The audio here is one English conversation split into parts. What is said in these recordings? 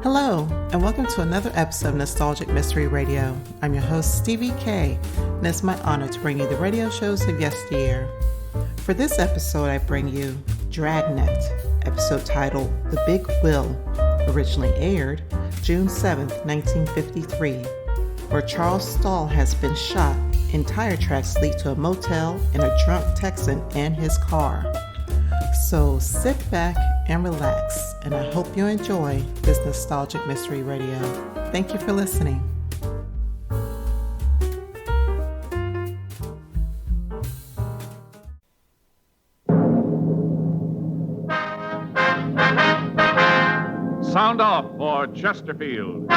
Hello, and welcome to another episode of Nostalgic Mystery Radio. I'm your host, Stevie K, and it's my honor to bring you the radio shows of yesteryear. For this episode, I bring you Dragnet, episode titled The Big Will, originally aired June 7th, 1953, where Charles Stahl has been shot and tire tracks lead to a motel and a drunk Texan and his car. So sit back and relax, and I hope you enjoy this Nostalgic Mystery Radio. Thank you for listening. Sound off for Chesterfield.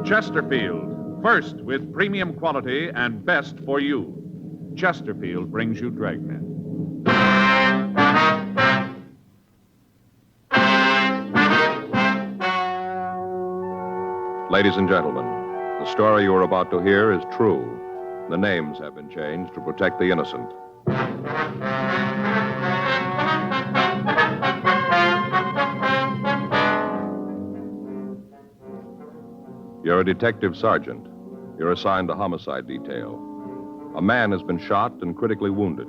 Chesterfield, first with premium quality and best for you. Chesterfield brings you Dragnet. Ladies and gentlemen, the story you are about to hear is true. The names have been changed to protect the innocent. You're a detective sergeant. You're assigned to homicide detail. A man has been shot and critically wounded.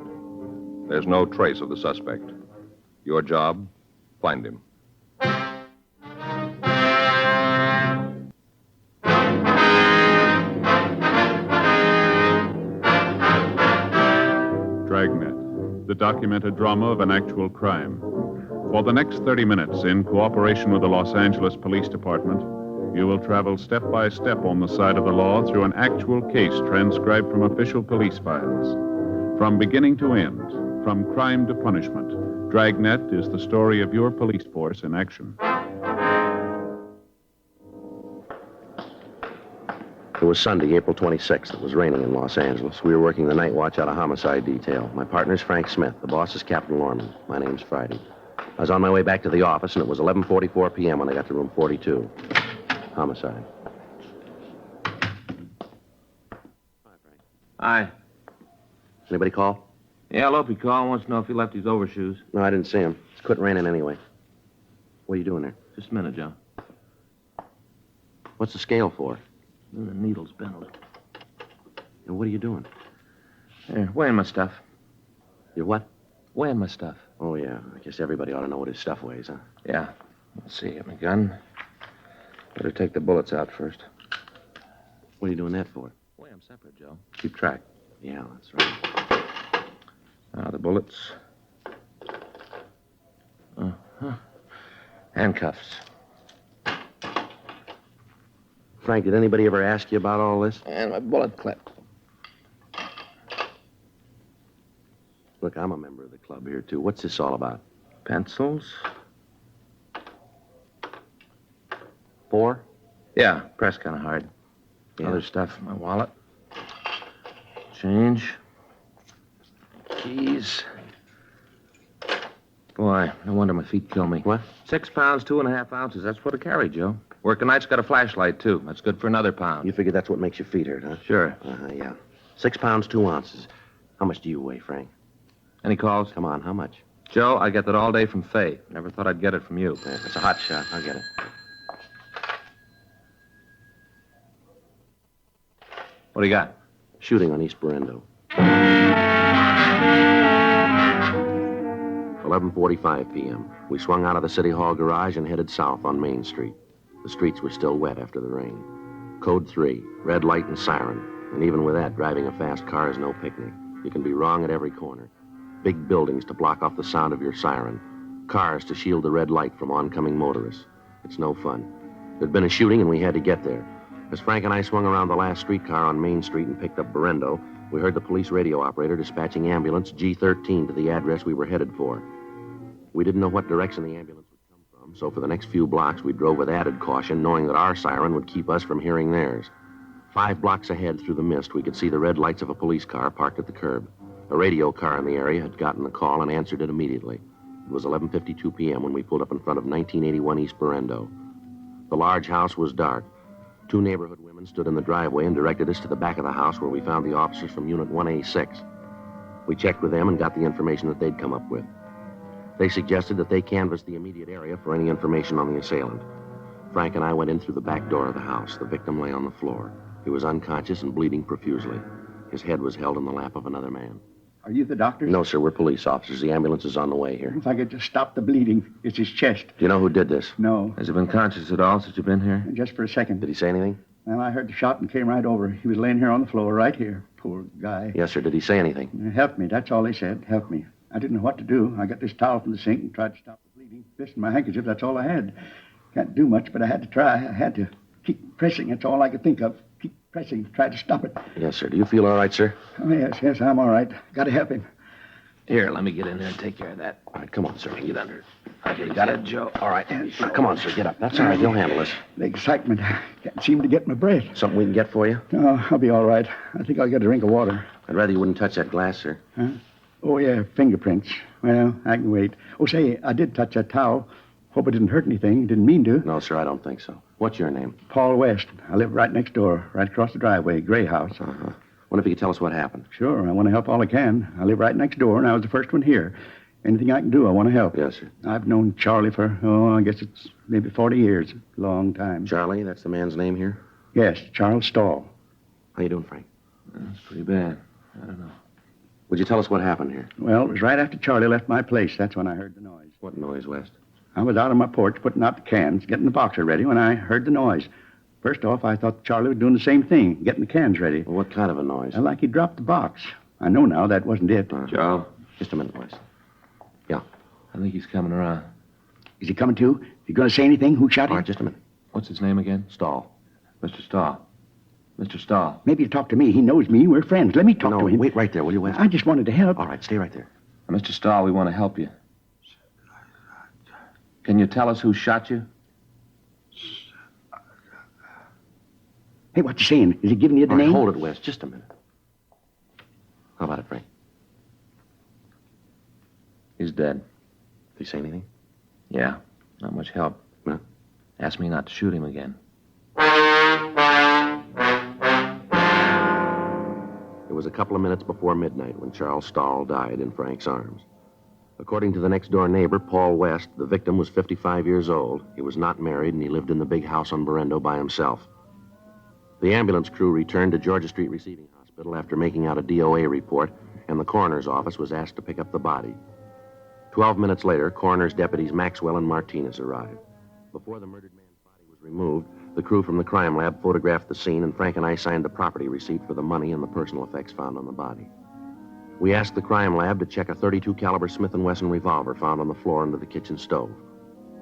There's no trace of the suspect. Your job, find him. Dragnet, the documented drama of an actual crime. For the next 30 minutes, in cooperation with the Los Angeles Police Department, you will travel step by step on the side of the law through an actual case transcribed from official police files. From beginning to end, from crime to punishment, Dragnet is the story of your police force in action. It was Sunday, April 26th. It was raining in Los Angeles. We were working the night watch out of homicide detail. My partner's Frank Smith. The boss is Captain Lorman. My name's Friday. I was on my way back to the office, and it was 11:44 p.m. when I got to room 42. Homicide. Hi, Frank. Hi. Anybody call? Yeah, Lopey called. Wants to know if he left his overshoes. No, I didn't see him. It's quit raining anyway. What are you doing there? Just a minute, Joe. What's the scale for? The needle's bent a little. And what are you doing? Here, weighing my stuff. You're what? Weighing my stuff. Oh, yeah. I guess everybody ought to know what his stuff weighs, huh? Yeah. Let's see. Get my gun. Better take the bullets out first. What are you doing that for? Weigh them separate, Joe. Keep track. Yeah, that's right. Now, the bullets. Handcuffs. Frank, did anybody ever ask you about all this? And my bullet clip. Look, I'm a member of the club here, too. What's this all about? Pencils. 4? Yeah, pressed kind of hard. Yeah. Other stuff in my wallet. Change. Keys. Boy, no wonder my feet kill me. What? 6 pounds, 2.5 ounces. That's what I carry, Joe. Working night's got a flashlight, too. That's good for another pound. You figure that's what makes your feet hurt, huh? Sure. Yeah. 6 pounds, 2 ounces. How much do you weigh, Frank? Any calls? Come on, how much? Joe, I get that all day from Faye. Never thought I'd get it from you. Yeah, it's a hot shot. I'll get it. What do you got? Shooting on East Berendo. 11:45 p.m. We swung out of the City Hall garage and headed south on Main Street. The streets were still wet after the rain. Code 3, red light and siren. And even with that, driving a fast car is no picnic. You can be wrong at every corner. Big buildings to block off the sound of your siren. Cars to shield the red light from oncoming motorists. It's no fun. There'd been a shooting and we had to get there. As Frank and I swung around the last streetcar on Main Street and picked up Berendo, we heard the police radio operator dispatching ambulance G13 to the address we were headed for. We didn't know what direction the ambulance would come from, so for the next few blocks we drove with added caution, knowing that our siren would keep us from hearing theirs. 5 blocks ahead through the mist, we could see the red lights of a police car parked at the curb. A radio car in the area had gotten the call and answered it immediately. It was 11:52 p.m. when we pulled up in front of 1981 East Berendo. The large house was dark. 2 neighborhood women stood in the driveway and directed us to the back of the house where we found the officers from Unit 1A6. We checked with them and got the information that they'd come up with. They suggested that they canvass the immediate area for any information on the assailant. Frank and I went in through the back door of the house. The victim lay on the floor. He was unconscious and bleeding profusely. His head was held in the lap of another man. Are you the doctor? No, sir, we're police officers. The ambulance is on the way here. If I could just stop the bleeding. It's his chest. Do you know who did this? No, Has he been conscious at all since you've been here? just for a second. Did he say anything? Well, I heard the shot and came right over. He was laying here on the floor, right here. Poor guy. Yes, sir. Did he say anything? Help me, that's all they said. Help me. I didn't know what to do. I got this towel from the sink and tried to stop the bleeding. This and my handkerchief, that's all I had. Can't do much, but I had to try. I had to keep pressing. That's all I could think of. Keep pressing, try to stop it. Yes, sir. Do you feel all right, sir? Oh, yes, I'm all right. Got to help him. Here, let me get in there and take care of that. All right, come on, sir. Get under. You got it, Joe? All right. Now, come on, sir. Get up. That's all right. You'll handle this. The excitement. I can't seem to get my breath. Something we can get for you? No, I'll be all right. I think I'll get a drink of water. I'd rather you wouldn't touch that glass, sir. Huh? Oh, yeah, fingerprints. Well, I can wait. Oh, say, I did touch that towel. Hope it didn't hurt anything. Didn't mean to. No, sir, I don't think so. What's your name? Paul West. I live right next door, right across the driveway, gray house. Uh-huh. Wonder if you could tell us what happened. Sure, I want to help all I can. I live right next door, and I was the first one here. Anything I can do, I want to help. Yes, sir. I've known Charlie for, I guess it's maybe 40 years. Long time. Charlie, that's the man's name here? Yes, Charles Stahl. How you doing, Frank? That's pretty bad. I don't know. Would you tell us what happened here? Well, it was right after Charlie left my place. That's when I heard the noise. What noise, West? I was out on my porch putting out the cans, getting the boxer ready when I heard the noise. First off, I thought Charlie was doing the same thing, getting the cans ready. Well, what kind of a noise? Like he dropped the box. I know now that wasn't it. Joe, Just a minute, West. I think he's coming around. Is he coming to? You going to say anything? Who shot him? All right, just a minute. What's his name again? Stall. Mr. Stahl. Mr. Stahl. Maybe he'll talk to me. He knows me. We're friends. Let me talk No, to him. wait right there, will you, West? I just wanted to help. All right, stay right there. Mr. Stahl, we want to help you. Can you tell us who shot you? Hey, what you saying? Is he giving you the All right, name? hold it, West. Just a minute. How about it, Frank? He's dead. Did he say anything? Yeah, not much help. No? Asked me not to shoot him again. It was a couple of minutes before midnight when Charles Stahl died in Frank's arms. According to the next-door neighbor, Paul West, the victim was 55 years old. He was not married, and he lived in the big house on Berendo by himself. The ambulance crew returned to Georgia Street Receiving Hospital after making out a DOA report, and the coroner's office was asked to pick up the body. 12 minutes later, coroner's deputies Maxwell and Martinez arrived. Before the murdered man's body was removed, the crew from the crime lab photographed the scene, and Frank and I signed the property receipt for the money and the personal effects found on the body. We asked the crime lab to check a .32 caliber Smith & Wesson revolver found on the floor under the kitchen stove.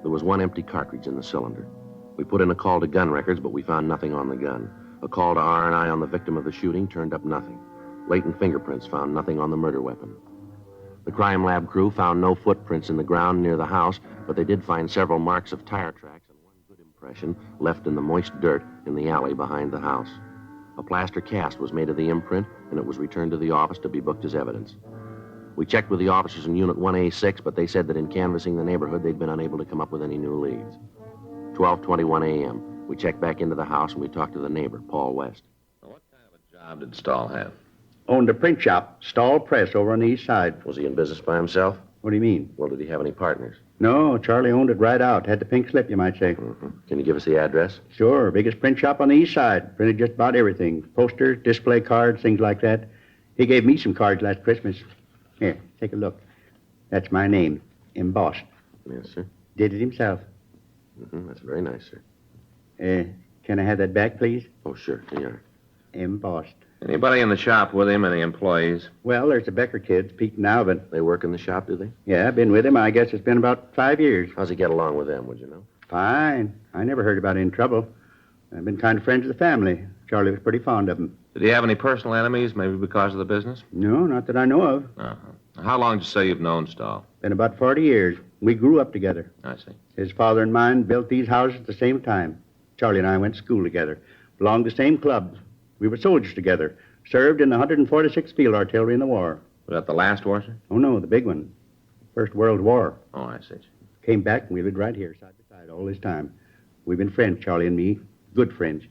There was one empty cartridge in the cylinder. We put in a call to gun records, but we found nothing on the gun. A call to R&I on the victim of the shooting turned up nothing. Latent fingerprints found nothing on the murder weapon. The crime lab crew found no footprints in the ground near the house, but they did find several marks of tire tracks and one good impression left in the moist dirt in the alley behind the house. A plaster cast was made of the imprint, and it was returned to the office to be booked as evidence. We checked with the officers in Unit 1A6, but they said that in canvassing the neighborhood, they'd been unable to come up with any new leads. 12:21 a.m. We checked back into the house, and we talked to the neighbor, Paul West. What kind of a job did Stahl have? Owned a print shop, Stahl Press, over on the east side. Was he in business by himself? What do you mean? Well, did he have any partners? No, Charlie owned it right out. Had the pink slip, you might say. Mm-hmm. Can you give us the address? Sure, biggest print shop on the east side. Printed just about everything. Posters, display cards, things like that. He gave me some cards last Christmas. Here, take a look. That's my name, embossed. Yes, sir. Did it himself. Mm-hmm. That's very nice, sir. Can I have that back, please? Oh, sure. Here you are. Embossed. Anybody in the shop with him? Any employees? Well, there's the Becker kids, Pete and Alvin. They work in the shop, do they? Yeah, I've been with him. I guess it's been about 5 years. How's he get along with them, would you know? Fine. I never heard about any trouble. I've been kind of friends with the family. Charlie was pretty fond of him. Did he have any personal enemies, maybe because of the business? No, not that I know of. Uh-huh. How long did you say you've known Stahl? Been about 40 years. We grew up together. I see. His father and mine built these houses at the same time. Charlie and I went to school together. Belonged to the same clubs. We were soldiers together. Served in the 146th Field Artillery in the war. Was that the last war, sir? Oh, no, the big one. First World War. Oh, I see. Came back and we lived right here, side by side, all this time. We've been friends, Charlie and me. Good friends.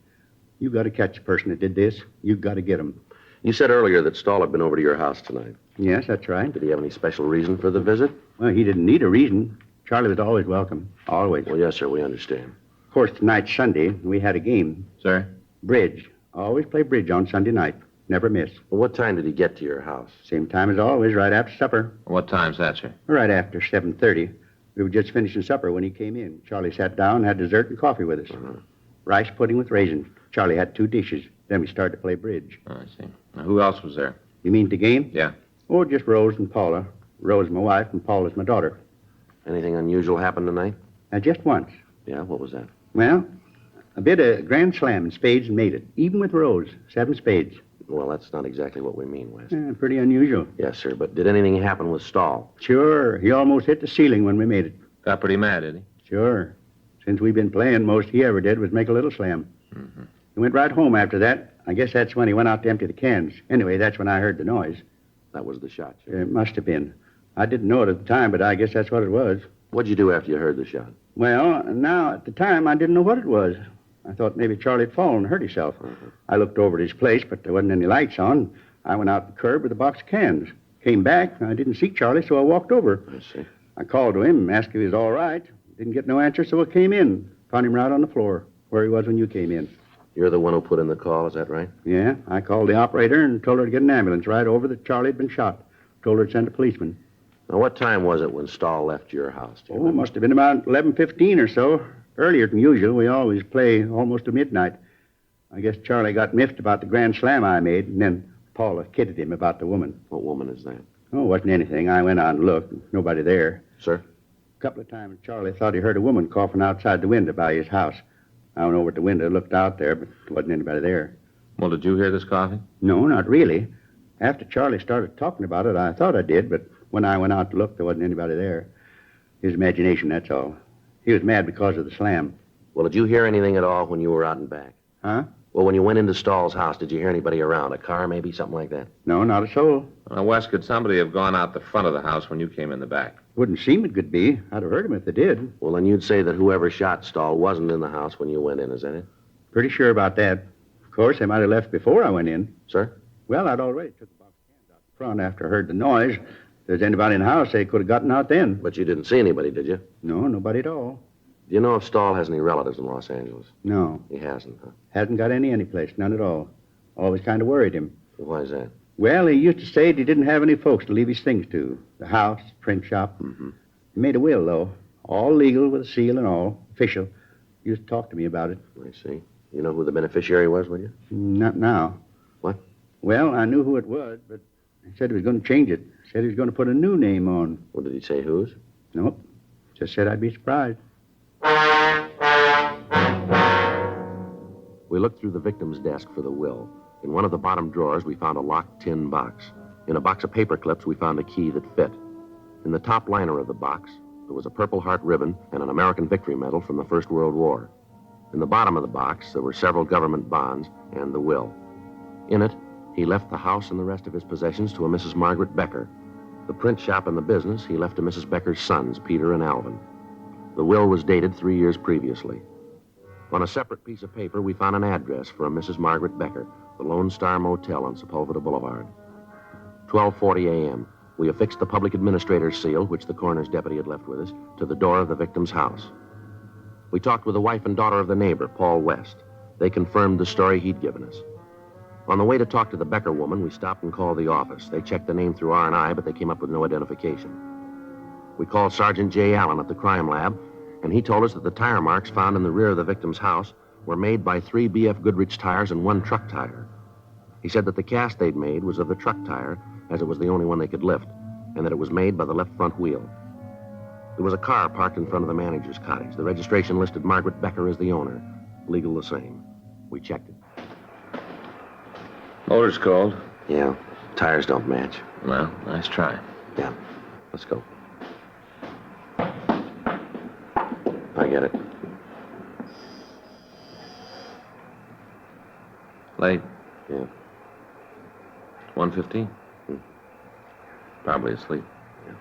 You got to catch the person that did this. You got to get him. You said earlier that Stahl had been over to your house tonight. Yes, that's right. Did he have any special reason for the visit? Well, he didn't need a reason. Charlie was always welcome. Always. Well, yes, sir, we understand. Of course, tonight's Sunday. We had a game. Sir? Bridge. Always play bridge on Sunday night. Never miss. Well, what time did he get to your house? Same time as always, right after supper. What time's that, sir? Right after 7:30. We were just finishing supper when he came in. Charlie sat down, had dessert and coffee with us. Rice pudding with raisins. Charlie had 2 dishes. Then we started to play bridge. Oh, I see. Now, who else was there? You mean the game? Yeah. Oh, just Rose and Paula. Rose, my wife, and Paula's my daughter. Anything unusual happened tonight? Just once. Yeah, what was that? Well, a bit of grand slam in spades and made it. Even with Rose. 7 spades. Well, that's not exactly what we mean, Wes. Pretty unusual. Yes, sir, but did anything happen with Stahl? Sure. He almost hit the ceiling when we made it. Got pretty mad, did he? Sure. Since we've been playing, most he ever did was make a little slam. Mm-hmm. He went right home after that. I guess that's when he went out to empty the cans. Anyway, that's when I heard the noise. That was the shot, sir. It must have been. I didn't know it at the time, but I guess that's what it was. What'd you do after you heard the shot? Well, now, at the time, I didn't know what it was. I thought maybe Charlie had fallen and hurt himself. I looked over at his place, but there wasn't any lights on. I went out the curb with a box of cans. Came back, I didn't see Charlie, so I walked over. I see. I called to him, asked if he was all right. Didn't get no answer, so I came in. Found him right on the floor, where he was when you came in. You're the one who put in the call, is that right? Yeah, I called the operator and told her to get an ambulance right over that Charlie had been shot. Told her to send a policeman. Now, what time was it when Stahl left your house? Do you Oh, it remember? must have been about 11:15 or so. Earlier than usual. We always play almost to midnight. I guess Charlie got miffed about the grand slam I made, and then Paula kidded him about the woman. What woman is that? Oh, it wasn't anything. I went out and looked. Nobody there. Sir? A couple of times Charlie thought he heard a woman coughing outside the window by his house. I went over at the window, looked out there, but there wasn't anybody there. Well, did you hear this coughing? No, not really. After Charlie started talking about it, I thought I did, but when I went out to look, there wasn't anybody there. His imagination, that's all. He was mad because of the slam. Well, did you hear anything at all when you were out and back? Huh? Well, when you went into Stahl's house, did you hear anybody around? A car, maybe? Something like that? No, not a soul. Wes, could somebody have gone out the front of the house when you came in the back? Wouldn't seem it could be. I'd have heard him if they did. Well, then you'd say that whoever shot Stahl wasn't in the house when you went in, is that it? Pretty sure about that. Of course, they might have left before I went in. Sir? Well, I'd already took the box of cans out front after I heard the noise. If there's anybody in the house, they could have gotten out then. But you didn't see anybody, did you? No, nobody at all. Do you know if Stahl has any relatives in Los Angeles? No. He hasn't, huh? Hasn't got any place. None at all. Always kind of worried him. Why is that? Well, he used to say he didn't have any folks to leave his things to. The house, print shop. Mm-hmm. He made a will, though. All legal with a seal and all. Official. He used to talk to me about it. I see. You know who the beneficiary was, would you? Not now. What? Well, I knew who it was, but he said he was going to change it. Said he was going to put a new name on. What did he say, whose? Nope. Just said I'd be surprised. We looked through the victim's desk for the will. In one of the bottom drawers, we found a locked tin box. In a box of paper clips, we found a key that fit. In the top liner of the box, there was a Purple Heart ribbon and an American Victory Medal from the First World War. In the bottom of the box, there were several government bonds and the will. In it, he left the house and the rest of his possessions to a Mrs. Margaret Becker. The print shop and the business he left to Mrs. Becker's sons, Peter and Alvin. The will was dated 3 years previously. On a separate piece of paper, we found an address for a Mrs. Margaret Becker, the Lone Star Motel on Sepulveda Boulevard. 12:40 a.m. We affixed the public administrator's seal, which the coroner's deputy had left with us, to the door of the victim's house. We talked with the wife and daughter of the neighbor, Paul West. They confirmed the story he'd given us. On the way to talk to the Becker woman, we stopped and called the office. They checked the name through R&I, but they came up with no identification. We called Sergeant J. Allen at the crime lab, and he told us that the tire marks found in the rear of the victim's house were made by 3 B.F. Goodrich tires and 1 truck tire. He said that the cast they'd made was of the truck tire, as it was the only one they could lift, and that it was made by the left front wheel. There was a car parked in front of the manager's cottage. The registration listed Margaret Becker as the owner. Legal the same. We checked it. Motor's cold. Yeah, tires don't match. Well, nice try. Yeah, let's go. I get it. Late. Yeah. 1:15. Probably asleep. Yeah.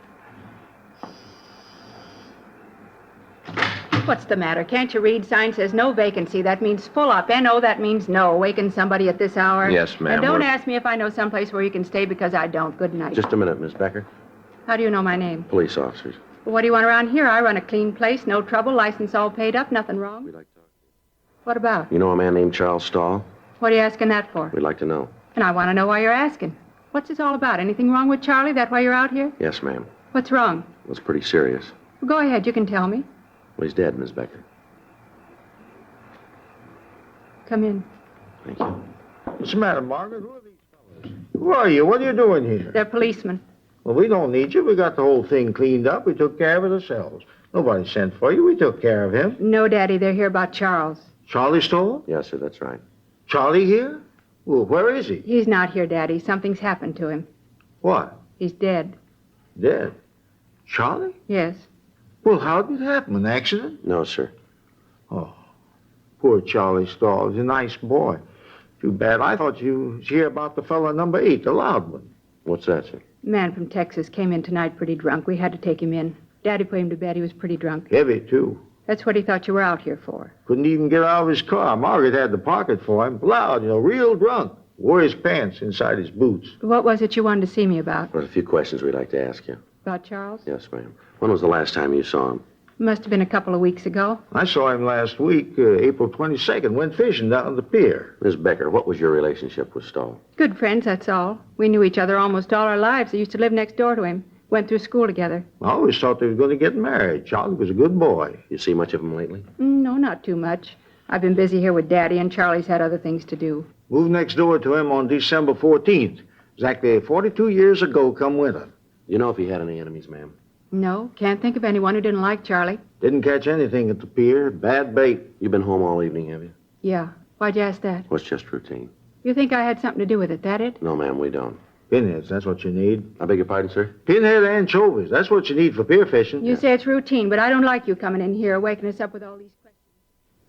What's the matter? Can't you read? Sign says no vacancy. That means full up. N-O, that means no. Waking somebody at this hour? Yes, ma'am. And don't We're- ask me if I know someplace where you can stay because I don't. Good night. Just a minute, Miss Becker. How do you know my name? Police officers. Well, what do you want around here? I run a clean place. No trouble. License all paid up. Nothing wrong. We'd like to talk. What about? You know a man named Charles Stahl? What are you asking that for? We'd like to know. And I want to know why you're asking. What's this all about? Anything wrong with Charlie? That why you're out here? Yes, ma'am. What's wrong? It was pretty serious. Well, go ahead. You can tell me. Well, he's dead, Miss Becker. Come in. Thank you. What's the matter, Margaret? Who are these fellas? Who are you? What are you doing here? They're policemen. Well, we don't need you. We got the whole thing cleaned up. We took care of it ourselves. Nobody sent for you. We took care of him. No, Daddy. They're here about Charles. Charlie Stoll? Yes, sir, that's right. Charlie here? Well, where is he? He's not here, Daddy. Something's happened to him. What? He's dead. Dead. Charlie? Yes. Well, how did it happen? An accident? No, sir. Oh, poor Charlie Stoll. He's a nice boy. Too bad. I thought you was here about the fella number 8, the loud one. What's that, sir? Man from Texas came in tonight pretty drunk. We had to take him in. Daddy put him to bed. He was pretty drunk. Heavy, too. That's what he thought you were out here for. Couldn't even get out of his car. Margaret had the pocket for him. Loud, real drunk. Wore his pants inside his boots. What was it you wanted to see me about? There's a few questions we'd like to ask you. About Charles? Yes, ma'am. When was the last time you saw him? Must have been a couple of weeks ago. I saw him last week, April 22nd. Went fishing down at the pier. Miss Becker, what was your relationship with Stahl? Good friends, that's all. We knew each other almost all our lives. I used to live next door to him. Went through school together. I always thought they were going to get married. Charlie was a good boy. You see much of him lately? No, not too much. I've been busy here with Daddy, and Charlie's had other things to do. Moved next door to him on December 14th. Exactly 42 years ago come winter. You know if he had any enemies, ma'am? No, can't think of anyone who didn't like Charlie. Didn't catch anything at the pier. Bad bait. You've been home all evening, have you? Yeah. Why'd you ask that? Well, it's just routine. You think I had something to do with it, that it? No, ma'am, we don't. Pinheads, that's what you need. I beg your pardon, sir? Pinhead anchovies. That's what you need for pier fishing. You say it's routine, but I don't like you coming in here, waking us up with all these questions.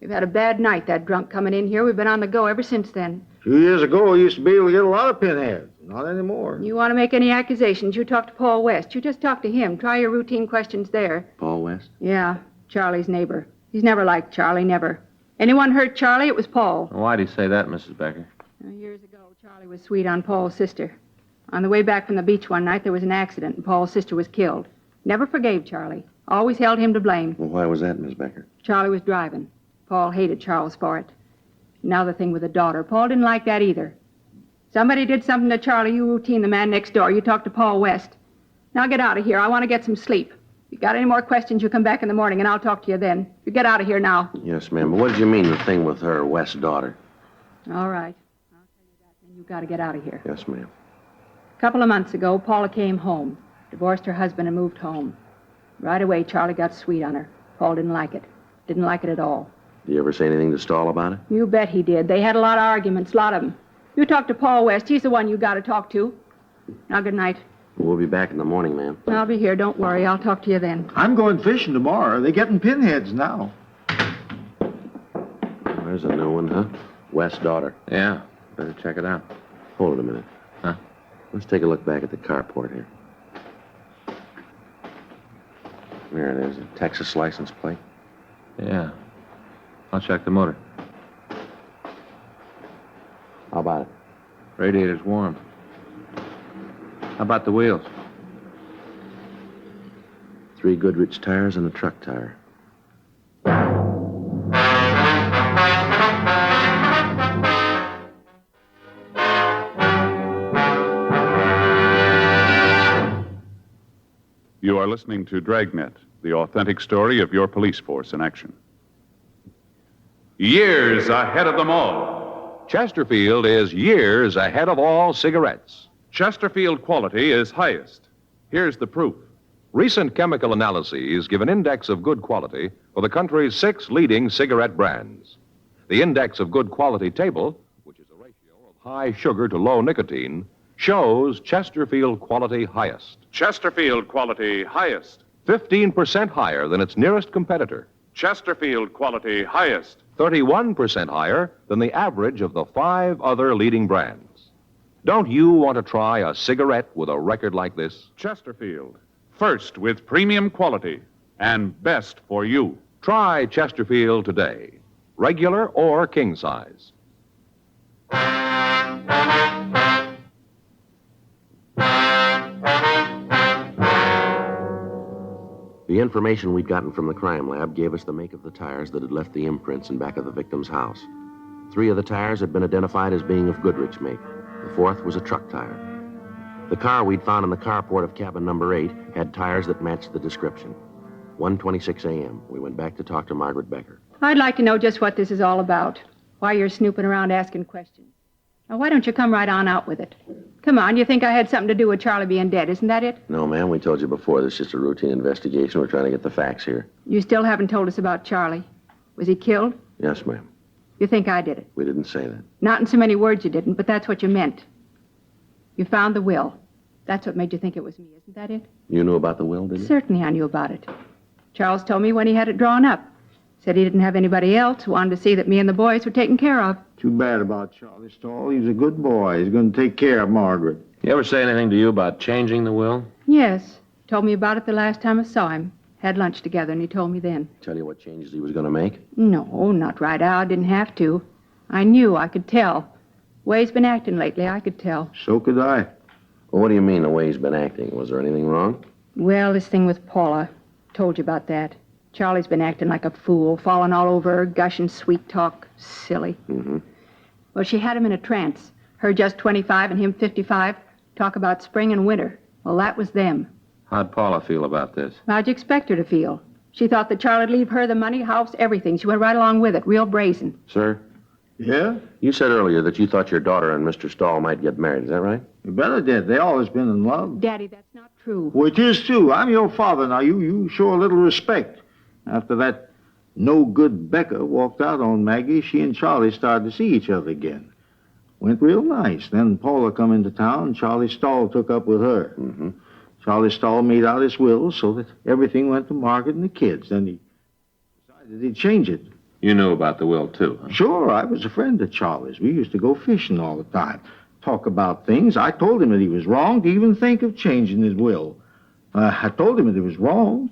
We've had a bad night, that drunk coming in here. We've been on the go ever since then. A few years ago, I used to be able to get a lot of pinheads. Not anymore. You want to make any accusations, you talk to Paul West. You just talk to him. Try your routine questions there. Paul West? Yeah, Charlie's neighbor. He's never liked Charlie, never. Anyone hurt Charlie, it was Paul. Why do you say that, Mrs. Becker? Years ago, Charlie was sweet on Paul's sister. On the way back from the beach one night, there was an accident, and Paul's sister was killed. Never forgave Charlie. Always held him to blame. Well, why was that, Miss Becker? Charlie was driving. Paul hated Charles for it. Now the thing with the daughter. Paul didn't like that either. Somebody did something to Charlie. You routine the man next door. You talk to Paul West. Now get out of here. I want to get some sleep. If you got any more questions, you come back in the morning, and I'll talk to you then. You get out of here now. Yes, ma'am. But what did you mean, the thing with her West's daughter? All right. I'll tell you that, then you got to get out of here. Yes, ma'am. A couple of months ago, Paula came home, divorced her husband, and moved home. Right away, Charlie got sweet on her. Paul didn't like it. Didn't like it at all. Did you ever say anything to Stahl about it? You bet he did. They had a lot of arguments, a lot of them. You talk to Paul West. He's the one you got to talk to. Now, good night. We'll be back in the morning, ma'am. I'll be here. Don't worry. I'll talk to you then. I'm going fishing tomorrow. They're getting pinheads now. There's a new one, huh? West's daughter. Yeah, better check it out. Hold it a minute. Huh? Let's take a look back at the carport here. There it is, a Texas license plate. Yeah. I'll check the motor. How about it? Radiator's warm. How about the wheels? 3 Goodrich tires and a truck tire. You are listening to Dragnet, the authentic story of your police force in action. Years ahead of them all. Chesterfield is years ahead of all cigarettes. Chesterfield quality is highest. Here's the proof. Recent chemical analyses give an index of good quality for the country's 6 leading cigarette brands. The index of good quality table, which is a ratio of high sugar to low nicotine, shows Chesterfield quality highest. Chesterfield quality highest. 15% higher than its nearest competitor. Chesterfield quality highest. 31% higher than the average of the 5 other leading brands. Don't you want to try a cigarette with a record like this? Chesterfield, first with premium quality and best for you. Try Chesterfield today, regular or king size. The information we'd gotten from the crime lab gave us the make of the tires that had left the imprints in back of the victim's house. 3 of the tires had been identified as being of Goodrich make. The 4th was a truck tire. The car we'd found in the carport of cabin number 8 had tires that matched the description. 1:26 a.m. We went back to talk to Margaret Becker. I'd like to know just what this is all about. Why you're snooping around asking questions. Now, why don't you come right on out with it? Come on, you think I had something to do with Charlie being dead, isn't that it? No, ma'am, we told you before. This is just a routine investigation. We're trying to get the facts here. You still haven't told us about Charlie. Was he killed? Yes, ma'am. You think I did it? We didn't say that. Not in so many words you didn't, but that's what you meant. You found the will. That's what made you think it was me, isn't that it? You knew about the will, did you? Certainly I knew about it. Charles told me when he had it drawn up. Said he didn't have anybody else who wanted to see that me and the boys were taken care of. Too bad about Charlie Stahl. He's a good boy. He's going to take care of Margaret. He ever say anything to you about changing the will? Yes. Told me about it the last time I saw him. Had lunch together, and he told me then. Tell you what changes he was going to make? No, not right out. Didn't have to. I knew. I could tell. Way he's been acting lately, I could tell. So could I. Well, what do you mean, the way he's been acting? Was there anything wrong? Well, this thing with Paula. Told you about that. Charlie's been acting like a fool, falling all over her, gushing sweet talk. Silly. Mm-hmm. Well, she had him in a trance. Her just 25 and him 55. Talk about spring and winter. Well, that was them. How'd Paula feel about this? How'd you expect her to feel? She thought that Charlie'd leave her the money, house, everything. She went right along with it, real brazen. Sir? Yeah? You said earlier that you thought your daughter and Mr. Stahl might get married. Is that right? You better did. They always been in love. Daddy, that's not true. Well, it is, too. I'm your father now. You show a little respect. After that no-good Becker walked out on Maggie, she and Charlie started to see each other again. Went real nice. Then Paula come into town, and Charlie Stahl took up with her. Mm-hmm. Charlie Stahl made out his will so that everything went to Margaret and the kids. Then he decided he'd change it. You knew about the will, too, huh? Sure, I was a friend of Charlie's. We used to go fishing all the time, talk about things. I told him that he was wrong to even think of changing his will. I told him that it was wrong.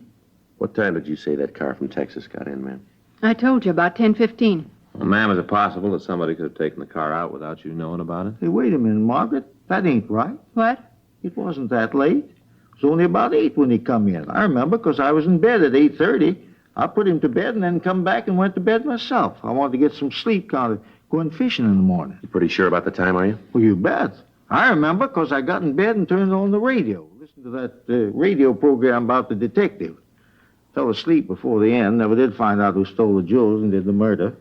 What time did you say that car from Texas got in, ma'am? I told you, about 10:15. Well, ma'am, is it possible that somebody could have taken the car out without you knowing about it? Hey, wait a minute, Margaret. That ain't right. What? It wasn't that late. It was only about 8 when he come in. I remember because I was in bed at 8:30. I put him to bed and then come back and went to bed myself. I wanted to get some sleep, kind of going fishing in the morning. You pretty sure about the time, are you? Well, you bet. I remember because I got in bed and turned on the radio. Listened to that radio program about the detective. Fell asleep before the end. Never did find out who stole the jewels and did the murder.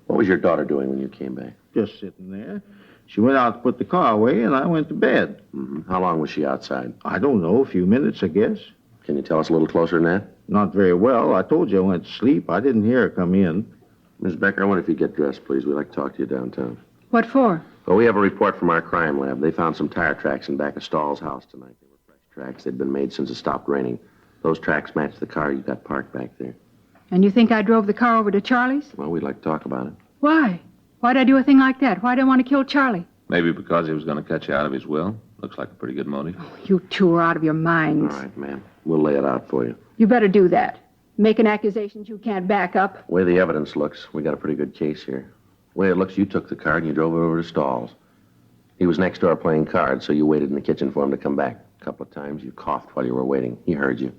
What was your daughter doing when you came back? Just sitting there. She went out to put the car away, and I went to bed. Mm-hmm. How long was she outside? I don't know, a few minutes, I guess. Can you tell us a little closer than that? Not very well. I told you I went to sleep. I didn't hear her come in. Miss Becker, I wonder if you'd get dressed, please. We'd like to talk to you downtown. What for? Well, we have a report from our crime lab. They found some tire tracks in back of Stahl's house tonight. They were fresh tracks. They'd been made since it stopped raining. Those tracks match the car you got parked back there. And you think I drove the car over to Charlie's? Well, we'd like to talk about it. Why? Why'd I do a thing like that? Why'd I want to kill Charlie? Maybe because he was going to cut you out of his will. Looks like a pretty good motive. You two are out of your minds. All right, ma'am. We'll lay it out for you. You better do that. Making accusations you can't back up. The way the evidence looks, we got a pretty good case here. The way it looks, you took the car and you drove it over to Stahl's. He was next door playing cards, so you waited in the kitchen for him to come back. A couple of times you coughed while you were waiting. He heard you.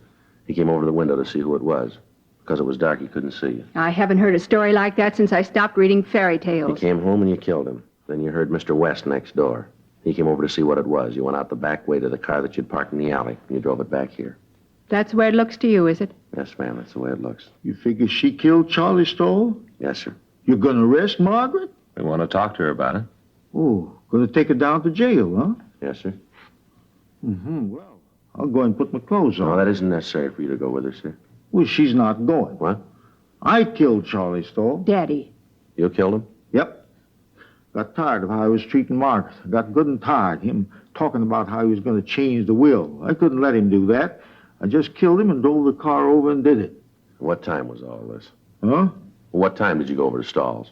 He came over to the window to see who it was. Because it was dark, he couldn't see you. I haven't heard a story like that since I stopped reading fairy He tales. came home and you killed him. Then you heard Mr. West next door. He came over to see what it was. You went out the back way to the car that you'd parked in the alley, and you drove it back here. That's the way it looks to you, is it? Yes, ma'am, that's the way it looks. You figure she killed Charlie Stahl? Yes, sir. You're going to arrest Margaret? We want to talk to her about it. Oh, going to take her down to jail, huh? Yes, sir. Mm-hmm. Well, I'll go and put my clothes on. No, that isn't necessary for you to go with her, sir. Well, she's not going. What? I killed Charlie Stahl. Daddy. You killed him? Yep. Got tired of how he was treating Margaret. Got good and tired. Him talking about how he was going to change the will. I couldn't let him do that. I just killed him and drove the car over and did it. What time was all this? Huh? What time did you go over to Stahl's?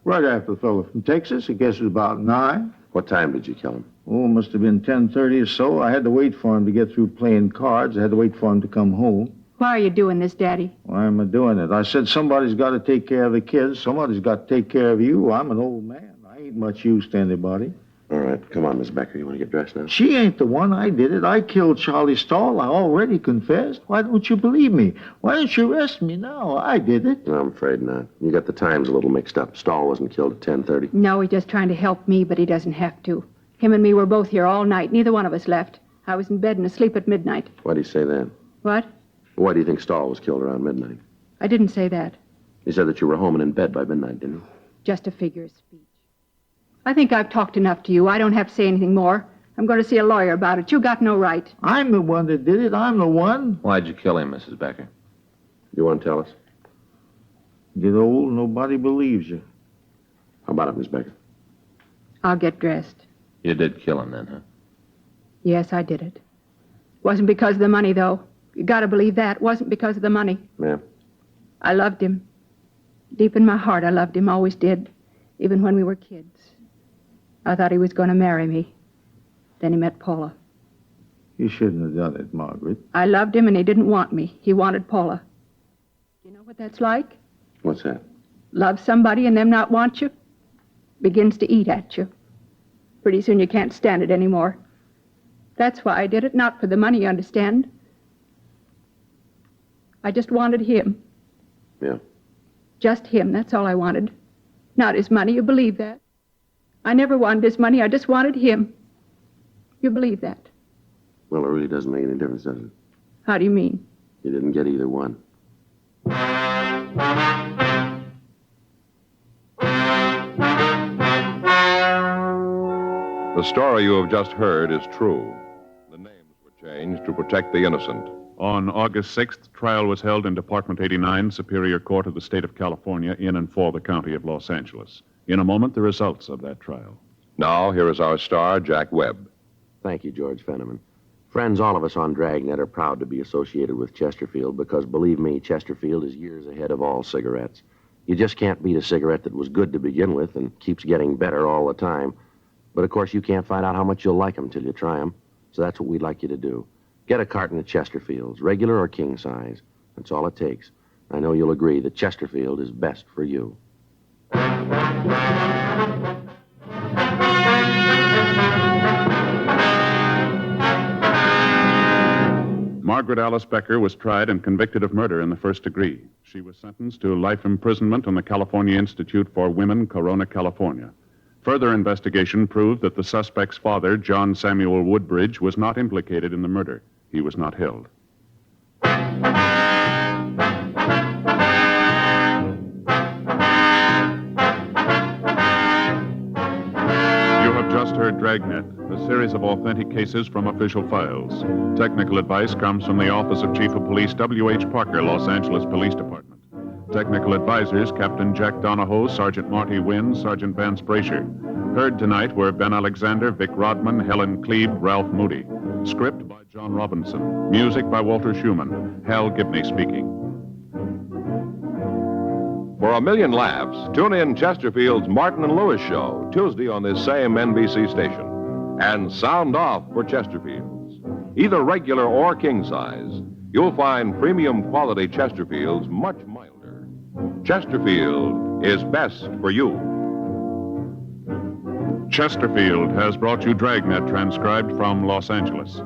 Right after the fellow from Texas. I guess it was about 9. What time did you kill him? Oh, must have been 10:30 or so. I had to wait for him to get through playing cards. I had to wait for him to come home. Why are you doing this, Daddy? Why am I doing it? I said somebody's got to take care of the kids. Somebody's got to take care of you. I'm an old man. I ain't much use to anybody. All right, come on, Miss Becker. You want to get dressed now? She ain't the one. I did it. I killed Charlie Stahl. I already confessed. Why don't you believe me? Why don't you arrest me now? I did it. No, I'm afraid not. You got the times a little mixed up. Stahl wasn't killed at 10:30. No, he's just trying to help me, but he doesn't have to. Him and me were both here all night. Neither one of us left. I was in bed and asleep at midnight. Why do you say that? What? Why do you think Stahl was killed around midnight? I didn't say that. You said that you were home and in bed by midnight, didn't you? Just a figure of speech. I think I've talked enough to you. I don't have to say anything more. I'm going to see a lawyer about it. You got no right. I'm the one that did it. I'm the one. Why'd you kill him, Mrs. Becker? You want to tell us? Get old, nobody believes you. How about it, Miss Becker? I'll get dressed. You did kill him then, huh? Yes, I did it. Wasn't because of the money, though. You got to believe that. Wasn't because of the money. Yeah. I loved him. Deep in my heart, I loved him. Always did. Even when we were kids. I thought he was going to marry me. Then he met Paula. You shouldn't have done it, Margaret. I loved him and he didn't want me. He wanted Paula. You know what that's like? What's that? Love somebody and them not want you? Begins to eat at you. Pretty soon you can't stand it anymore. That's why I did it, not for the money, you understand. I just wanted him. Yeah. Just him, that's all I wanted. Not his money, you believe that? I never wanted his money, I just wanted him. You believe that? Well, it really doesn't make any difference, does it? How do you mean? You didn't get either one. The story you have just heard is true. The names were changed to protect the innocent. On August 6th, trial was held in Department 89, Superior Court of the State of California, in and for the County of Los Angeles. In a moment, the results of that trial. Now, here is our star, Jack Webb. Thank you, George Fenneman. Friends, all of us on Dragnet are proud to be associated with Chesterfield because, believe me, Chesterfield is years ahead of all cigarettes. You just can't beat a cigarette that was good to begin with and keeps getting better all the time. But, of course, you can't find out how much you'll like them till you try them. So that's what we'd like you to do. Get a carton of Chesterfields, regular or king size. That's all it takes. I know you'll agree that Chesterfield is best for you. Margaret Alice Becker was tried and convicted of murder in the first degree. She was sentenced to life imprisonment on the California Institute for Women, Corona, California. Further investigation proved that the suspect's father, John Samuel Woodbridge, was not implicated in the murder. He was not held. Just heard Dragnet, a series of authentic cases from official files. Technical advice comes from the Office of Chief of Police W.H. Parker, Los Angeles Police Department. Technical advisors, Captain Jack Donahoe, Sergeant Marty Wynn, Sergeant Vance Brasher. Heard tonight were Ben Alexander, Vic Rodman, Helen Klebe, Ralph Moody. Script by John Robinson. Music by Walter Schumann. Hal Gibney speaking. For a million laughs, tune in Chesterfield's Martin and Lewis show, Tuesday on this same NBC station. And sound off for Chesterfield's. Either regular or king size, you'll find premium quality Chesterfield's much milder. Chesterfield is best for you. Chesterfield has brought you Dragnet, transcribed from Los Angeles.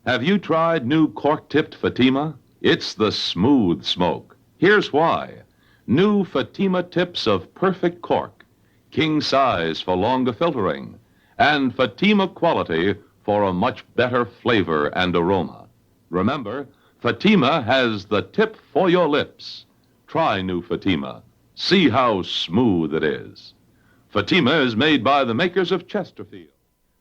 Have you tried new cork-tipped Fatima? It's the smooth smoke. Here's why. New Fatima tips of perfect cork, king size for longer filtering, and Fatima quality for a much better flavor and aroma. Remember, Fatima has the tip for your lips. Try new Fatima. See how smooth it is. Fatima is made by the makers of Chesterfield,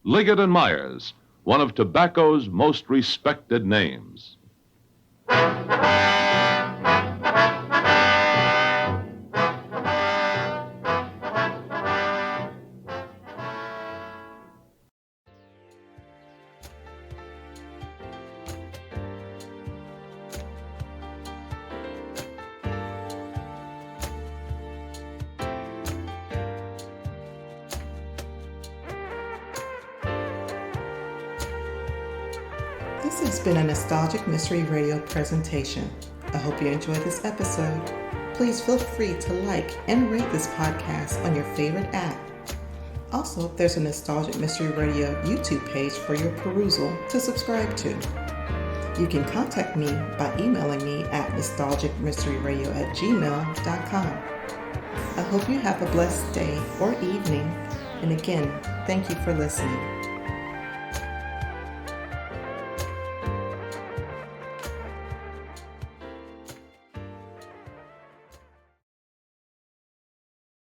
Liggett & Myers, one of tobacco's most respected names. This has been a Nostalgic Mystery Radio presentation. I hope you enjoyed this episode. Please feel free to like and rate this podcast on your favorite app. Also, there's a Nostalgic Mystery Radio YouTube page for your perusal to subscribe to. You can contact me by emailing me at nostalgicmysteryradio@gmail.com. I hope you have a blessed day or evening. And again, thank you for listening.